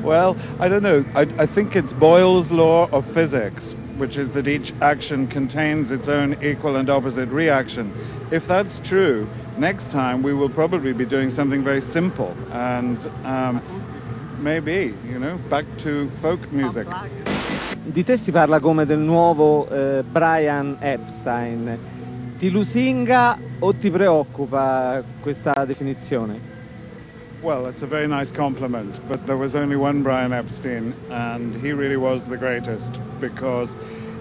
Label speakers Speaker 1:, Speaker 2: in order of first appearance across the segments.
Speaker 1: Well, I don't know. I think it's Boyle's law of physics, which is that each action contains its own equal and opposite reaction. If that's true, next time we will probably be doing something very simple and maybe, back to folk music.
Speaker 2: Di te si parla come del nuovo Brian Epstein. Ti lusinga o ti preoccupa questa definizione?
Speaker 1: Well, it's a very nice compliment, but there was only one Brian Epstein, and he really was the greatest because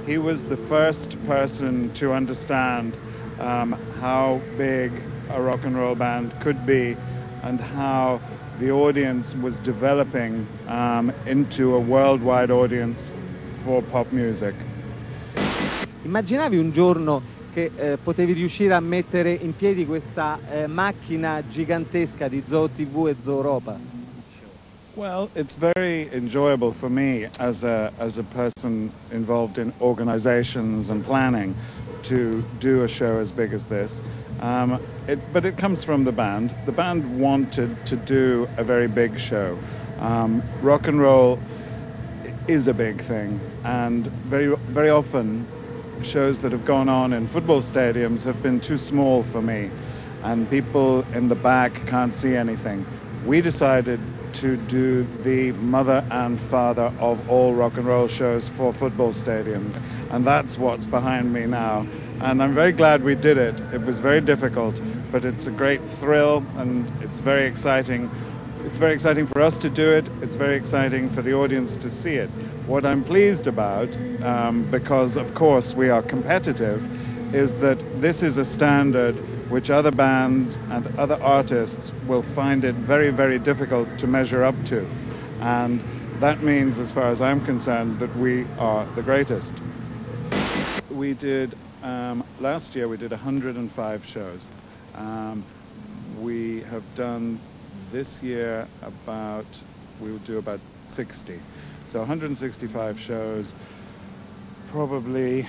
Speaker 1: he was the first person to understand how big a rock and roll band could be and how the audience was developing into a worldwide audience for pop music.
Speaker 2: Immaginavi un giorno che potevi riuscire a mettere in piedi questa macchina gigantesca di Zoo TV e Zooropa?
Speaker 1: Well, it's very enjoyable for me as a person involved in organizations and planning to do a show as big as this. But it comes from the band. The band wanted to do a very big show. Rock and roll is a big thing, and very often shows that have gone on in football stadiums have been too small for me, and people in the back can't see anything. We decided to do the mother and father of all rock and roll shows for football stadiums, and that's what's behind me now. And I'm very glad we did it. It was very difficult, but it's a great thrill and it's very exciting. It's very exciting for us to do it. It's very exciting for the audience to see it. What I'm pleased about, because of course we are competitive, is that this is a standard which other bands and other artists will find it very, very difficult to measure up to. And that means, as far as I'm concerned, that we are the greatest. We did, last year we did 105 shows. We have done this year we will do about 60. So 165 shows, probably,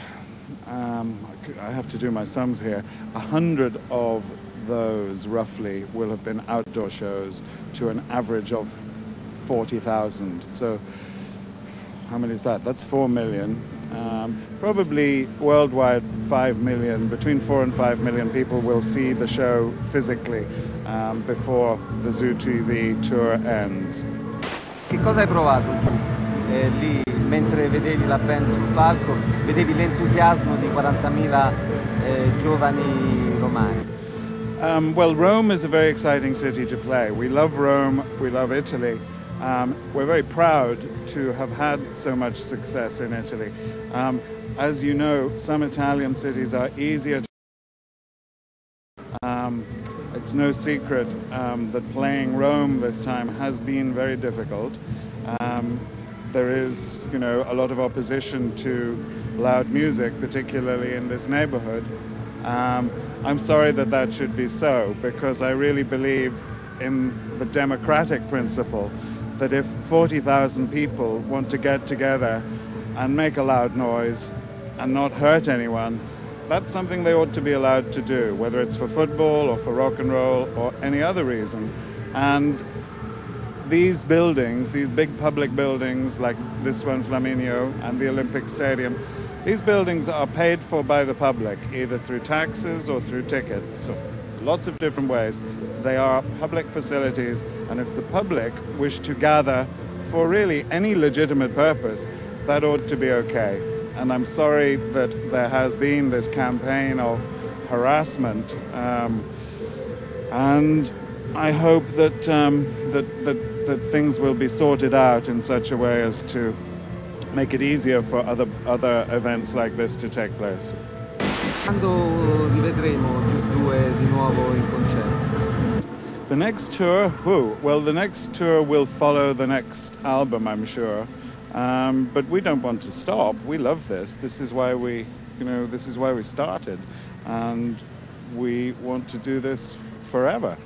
Speaker 1: I have to do my sums here, 100 of those roughly will have been outdoor shows to an average of 40,000. So how many is that? That's 4 million. Probably worldwide 5 million, between 4 and 5 million people will see the show physically before the Zoo TV tour ends.
Speaker 2: Che cosa hai provato lì mentre vedevi la band sul palco, vedevi l'entusiasmo di 40.000 giovani romani?
Speaker 1: Well, Rome is a very exciting city to play. We love Rome, we love Italy. We're very proud to have had so much success in Italy. As you know, some Italian cities are easier to it's no secret that playing Rome this time has been very difficult. There is, a lot of opposition to loud music, particularly in this neighborhood. I'm sorry that that should be so, because I really believe in the democratic principle that if 40,000 people want to get together and make a loud noise and not hurt anyone, that's something they ought to be allowed to do, whether it's for football or for rock and roll or any other reason. And these buildings, these big public buildings like this one, Flaminio, and the Olympic Stadium, these buildings are paid for by the public, either through taxes or through tickets. So lots of different ways. They are public facilities, and if the public wish to gather for really any legitimate purpose, that ought to be okay. And I'm sorry that there has been this campaign of harassment, and I hope that that things will be sorted out in such a way as to make it easier for other events like this to take place.
Speaker 2: Quando rivedremo gli due di nuovo in concerto?
Speaker 1: The next tour, well, the next tour will follow the next album, I'm sure. But we don't want to stop. We love this. This is why we started, and we want to do this forever,